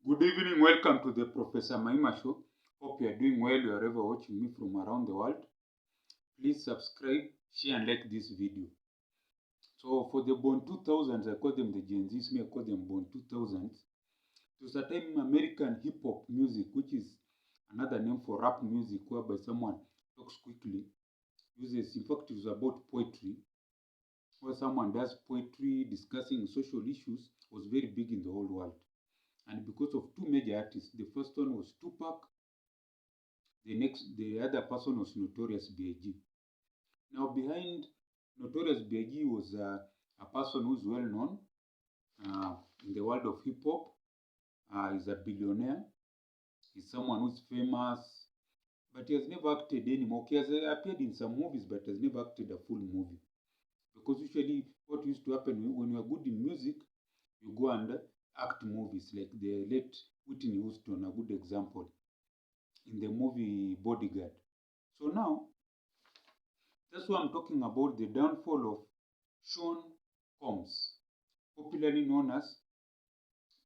Good evening, welcome to the Professor Maima show. Hope you are doing well wherever watching me from around the world. Please subscribe, share and like this video. So for the born 2000s, I call them the Gen Zs, me I call them born 2000s. It was a time American hip hop music, which is another name for rap music, whereby someone talks quickly, uses, in fact it was about poetry, where someone does poetry discussing social issues, was very big in the whole world. And because of two major artists, the first one was Tupac, the other person was Notorious B.I.G. Now behind Notorious B.I.G. was a person who is well known in the world of hip hop. He's a billionaire. He's someone who's famous, but he has never acted anymore. He has appeared in some movies, but has never acted a full movie. Because usually what used to happen when you are good in music, you go and act movies, like the late Whitney Houston, a good example, in the movie Bodyguard. So now, that's why I'm talking about the downfall of Sean Combs, popularly known as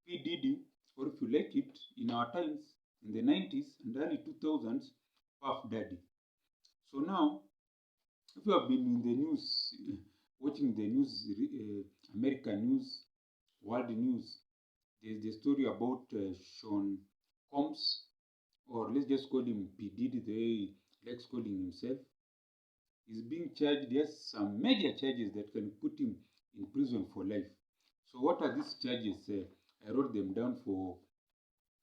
P.Diddy, or if you like it, in our times, in the 90s and early 2000s, Puff Daddy. So now, if you have been in the news, watching the news, American news, world news, there's the story about Sean Combs, or let's just call him P.Diddy, the way he likes calling himself. He's being charged. There's some major charges that can put him in prison for life. So what are these charges? I wrote them down for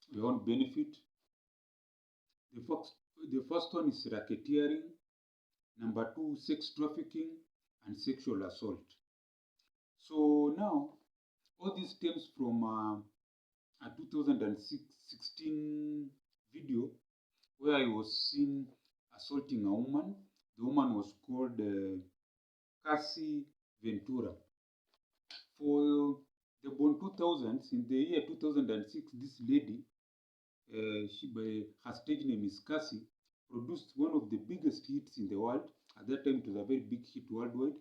your own benefit. The first one is racketeering. Number two, sex trafficking and sexual assault. So now, all this stems from a 2016 video where I was seen assaulting a woman. The woman was called Cassie Ventura. For the born 2000s, in the year 2006, this lady, her stage name is Cassie, produced one of the biggest hits in the world. At that time, it was a very big hit worldwide,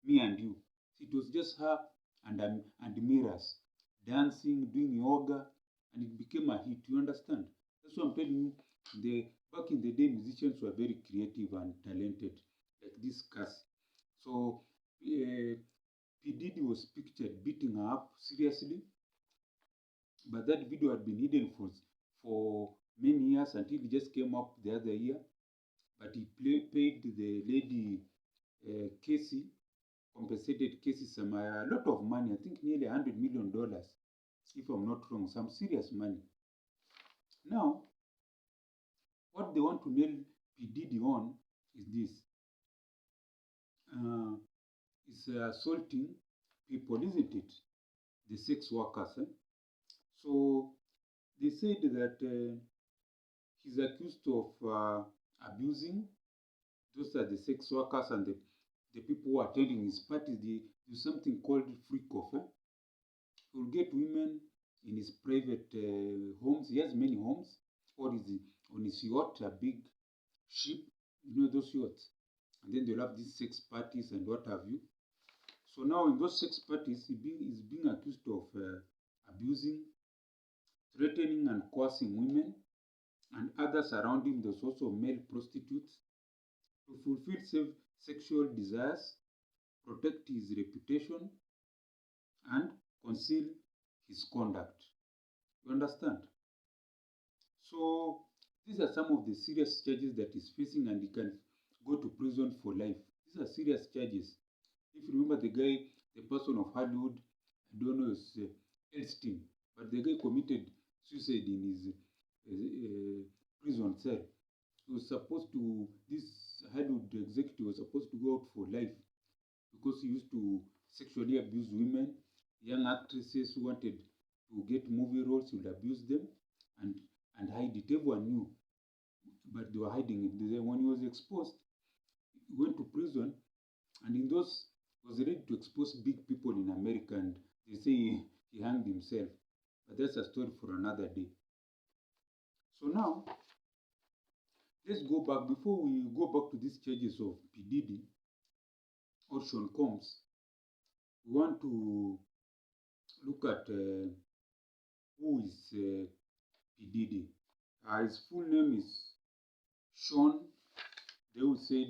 Me and You. It was just her and mirrors, dancing, doing yoga, and it became a hit. You understand? That's what I'm telling you. Back in the day, musicians were very creative and talented, like this Cassie. So P.Diddy was pictured beating her up seriously, but that video had been hidden for many years until it just came up the other year. But he paid the lady Casey, compensated Casey a lot of money, I think nearly $100 million, if I'm not wrong, some serious money. Now, what they want to nail P.Diddy on is this. It's assaulting people, isn't it? The sex workers. So they said that he's accused of abusing. Those are the sex workers and the people who are attending his parties. They do something called freak off. He will get women in his private homes. He has many homes. Or is on his yacht, a big ship, you know those yachts. And then they'll have these sex parties and what have you. So now in those sex parties, he's being accused of abusing, threatening and coercing women and others around him. There's also male prostitutes to fulfill sexual desires, protect his reputation, and conceal his conduct. You understand? So these are some of the serious charges that he's facing, and he can go to prison for life. These are serious charges. If you remember the guy, the person of Hollywood, I don't know, is Epstein, but the guy committed suicide in his prison cell. He was supposed to, this Hollywood executive was supposed to go out for life because he used to sexually abuse women, young actresses who wanted to get movie roles. He would abuse them and hide it. Everyone knew, but they were hiding it. When he was exposed, he went to prison, and in those, he was ready to expose big people in America, and they say he hanged himself. But that's a story for another day. So now, let's go back. Before we go back to these charges of P.Diddy or Sean Combs, we want to look at who is P.Diddy. His full name is Sean. They would say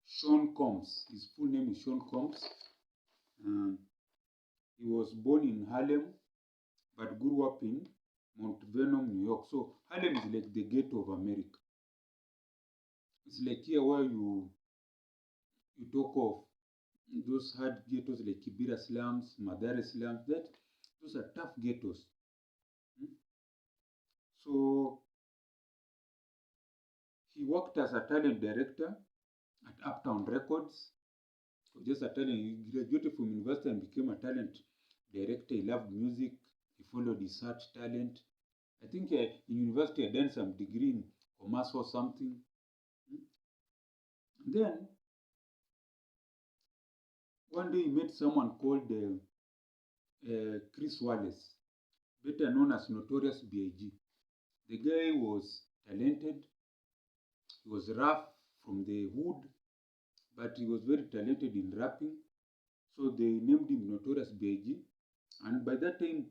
Sean Combs. His full name is Sean Combs. He was born in Harlem, but grew up in Mount Vernon, New York. So Harlem is like the ghetto of America. It's like here where you talk of those hard ghettos like Kibera slums, Madare slums. Those are tough ghettos. So he worked as a talent director at Uptown Records. So just a talent. He graduated from university and became a talent director. He loved music. He followed his heart talent. I think in university I done some degree in commerce or something. And then one day he met someone called Chris Wallace, better known as Notorious B.I.G. The guy was talented. He was rough from the hood, but he was very talented in rapping. So they named him Notorious B.I.G. And by that time,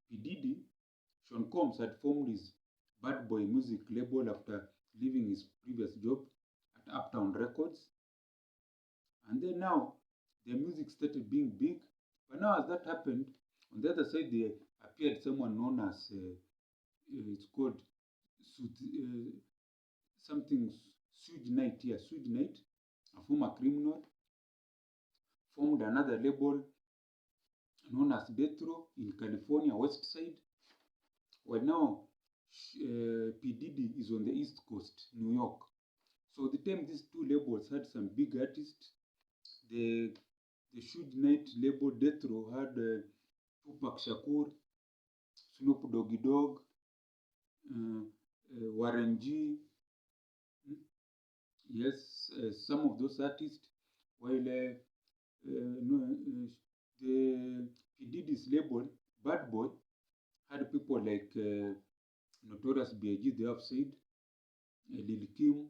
P.Diddy, Sean Combs, had formed his Bad Boy music label after leaving his previous job at Uptown Records. And then now, their music started being big. But now as that happened, on the other side, there appeared someone known as, it's called something Suge Knight, yeah, Suge Knight, a former criminal, formed another label known as Death Row in California, West Side. Well, now P.Diddy is on the East Coast, New York. So the time these two labels had some big artists, the Suge Knight label Death Row had Tupac Shakur, Snoop Doggy Dogg, Warren G. Yes, some of those artists. While the P.Diddy's label, Bad Boy, had people like Notorious B.I.G., they have said, Lil Kim,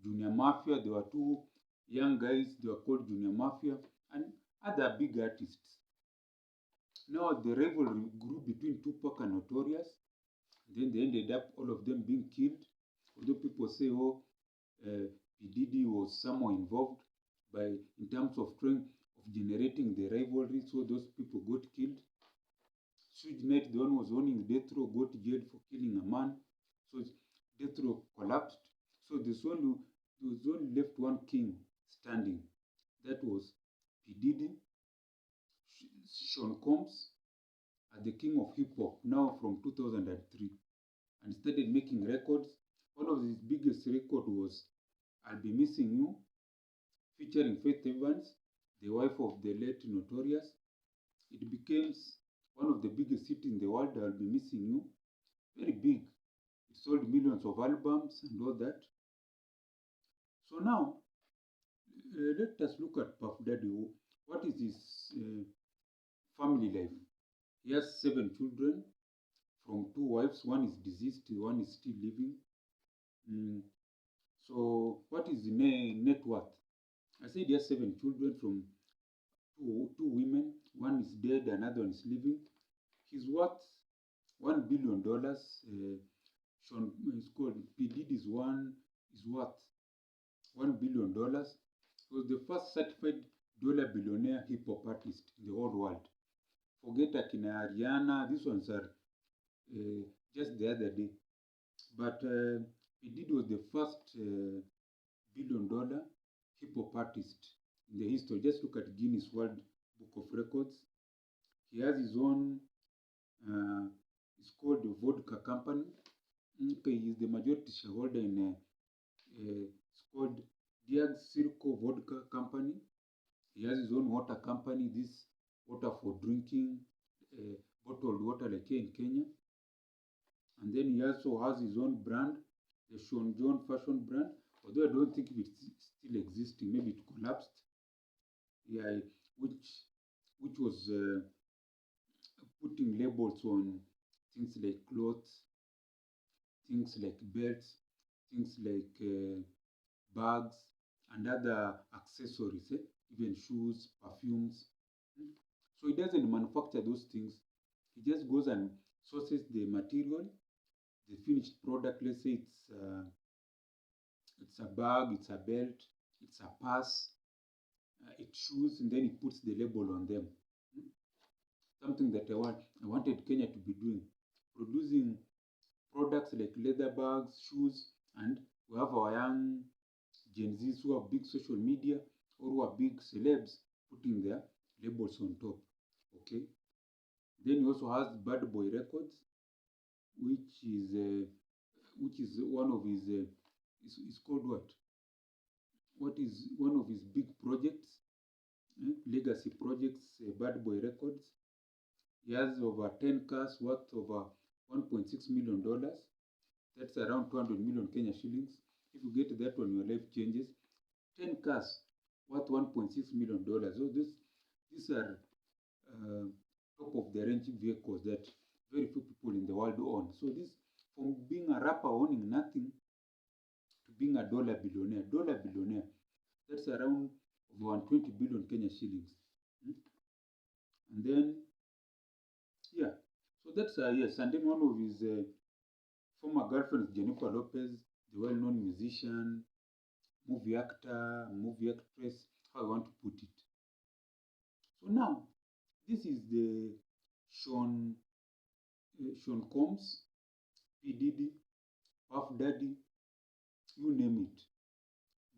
Junior Mafia. There were two young guys, they were called Junior Mafia, and other big artists. Now the rivalry grew between Tupac and Notorious. Then they ended up all of them being killed. Although people say, oh, P.Diddy was somehow involved in terms of generating the rivalry, so those people got killed. Suge Knight, the one who was owning Death Row, got jailed for killing a man. So Death Row collapsed. So there was only left one king standing. That was P.Diddy, Sean Combs, the king of hip hop, now from 2003, and started making records. One of his biggest records was I'll Be Missing You, featuring Faith Evans, the wife of the late Notorious. It became one of the biggest hits in the world, I'll Be Missing You. Very big. It sold millions of albums and all that. So now, let us look at Puff Daddy. What is his family life? He has 7 children from 2 wives. One is deceased, one is still living. So what is the net worth? I said he has 7 children from two women. One is dead, another one is living. He's worth $1 billion. Sean is called P.Diddy is worth $1 billion. He was the first certified dollar billionaire hip hop artist in the whole world. Forget Akina Ariana, these ones are just the other day. But P.Diddy was the first $1 billion hip hop artist in the history. Just look at Guinness World Book of Records. He has his own, it's called the Vodka Company. Okay, he's the majority shareholder in it's called Diag Circo Vodka Company. He has his own water company, this water for drinking, bottled water like here in Kenya. And then he also has his own brand, the Sean John fashion brand, although I don't think it's still existing, maybe it collapsed. Yeah, which was putting labels on things like clothes, things like belts, things like bags, and other accessories, even shoes, perfumes. So he doesn't manufacture those things. He just goes and sources the material, the finished product. Let's say it's a bag, it's a belt, it's a purse, it's shoes, and then he puts the label on them. Something that I wanted Kenya to be doing, producing products like leather bags, shoes, and we have our young Gen Zs who have big social media or who are big celebs putting their labels on top. Okay. Then he also has Bad Boy Records, which is one of his is called what? What is one of his big projects, legacy projects, Bad Boy Records. He has over 10 cars worth over $1.6 million. That's around 200 million Kenya shillings. If you get that one, your life changes. 10 cars worth $1.6 million. So these are top of the range vehicles that very few people in the world own. So this, from being a rapper owning nothing to being a dollar billionaire, that's around over 120 billion Kenya shillings. And then, yeah, so that's yes. And then one of his former girlfriends, Jennifer Lopez, the well-known musician, movie actor, movie actress, how I want to put it. So now, this is the Sean Combs, P.Diddy, Puff Daddy, you name it.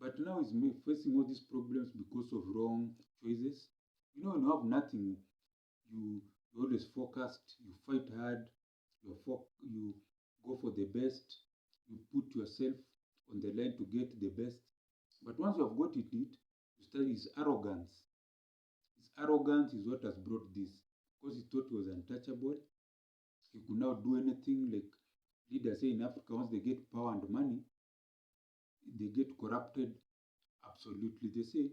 But now he's facing all these problems because of wrong choices. You know, when you have nothing, you always focused, you fight hard, you go for the best, you put yourself on the line to get the best. But once you have got it, you start his arrogance. His arrogance is what has brought this. Because he thought he was untouchable. He could now do anything, like leaders say in Africa, once they get power and money, they get corrupted absolutely. They say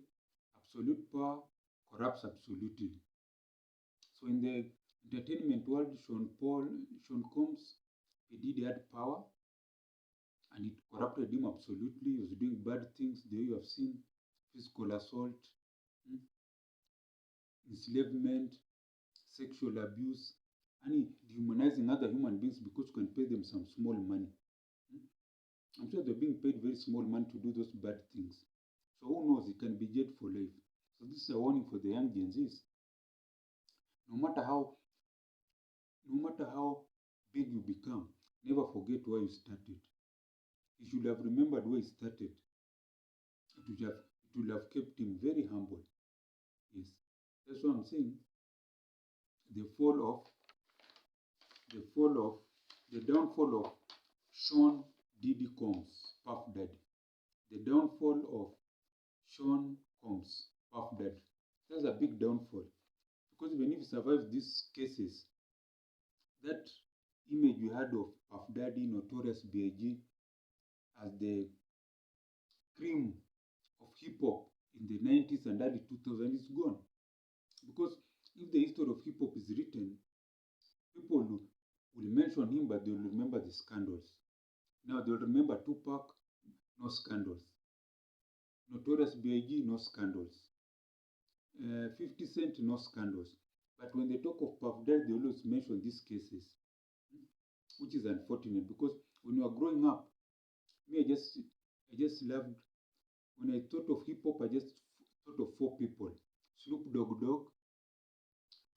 absolute power corrupts absolutely. So in the entertainment world, Sean Combs, he did had power and it corrupted him absolutely. He was doing bad things, the way you have seen, physical assault, enslavement, sexual abuse, and dehumanizing other human beings because you can pay them some small money. I'm sure they're being paid very small money to do those bad things. So who knows, it can be jailed for life. So this is a warning for the young Gen Zs. No matter how big you become, never forget where you started. He should have remembered where he started. It would have kept him very humble. Yes. That's what I'm saying. The downfall of Sean Diddy Combs, Puff Daddy. The downfall of Sean Combs, Puff Daddy. That's a big downfall. Because even if he survives these cases, that image we had of Puff Daddy, Notorious B.I.G. as the cream of hip hop in the 90s and early 2000s is gone. Because if the history of hip hop is written, people will mention him, but they will remember the scandals. Now they will remember Tupac, no scandals. Notorious B.I.G., no scandals. 50 Cent, no scandals. But when they talk of Puff Daddy, they always mention these cases, which is unfortunate because when you are growing up, me, I just loved, when I thought of hip hop, I just thought of four people: Snoop Dogg,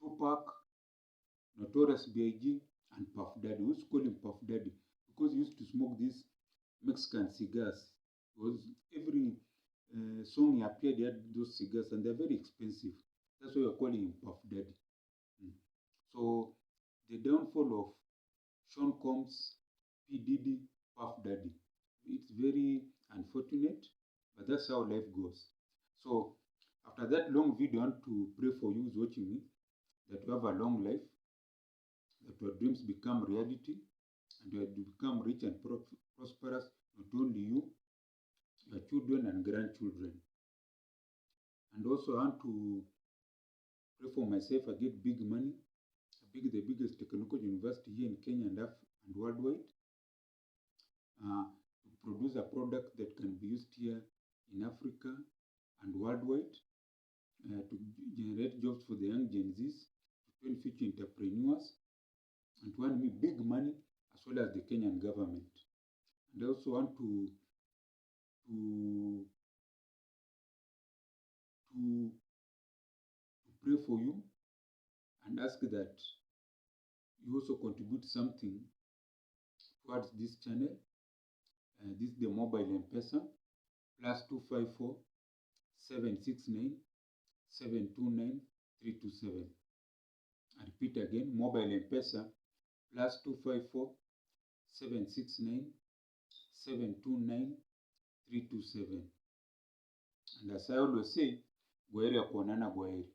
Tupac, Notorious B.I.G., and Puff Daddy. We used to call him Puff Daddy because he used to smoke these Mexican cigars. Because every song he appeared, he had those cigars, and they're very expensive. That's why we're calling him Puff Daddy. So the downfall of Sean Combs, P.Diddy, Puff Daddy. It's very unfortunate, but that's how life goes. So after that long video, I want to pray for you who's watching me, that you have a long life, that your dreams become reality, and you become rich and prosperous, not only you, your children and grandchildren. And also I want to pray for myself. I get big money, the biggest technical university here in Kenya and worldwide, to produce a product that can be used here in Africa and worldwide, to generate jobs for the young Gen Zs, to train future entrepreneurs, and to earn me big money as well as the Kenyan government. And I also want to pray for you and ask that you also contribute something towards this channel. This is the mobile M-Pesa, +254 769 729 327. I repeat again, mobile M-Pesa, +254 769 729 327. And as I always say, gwaheri ya kuonana, gwaheri.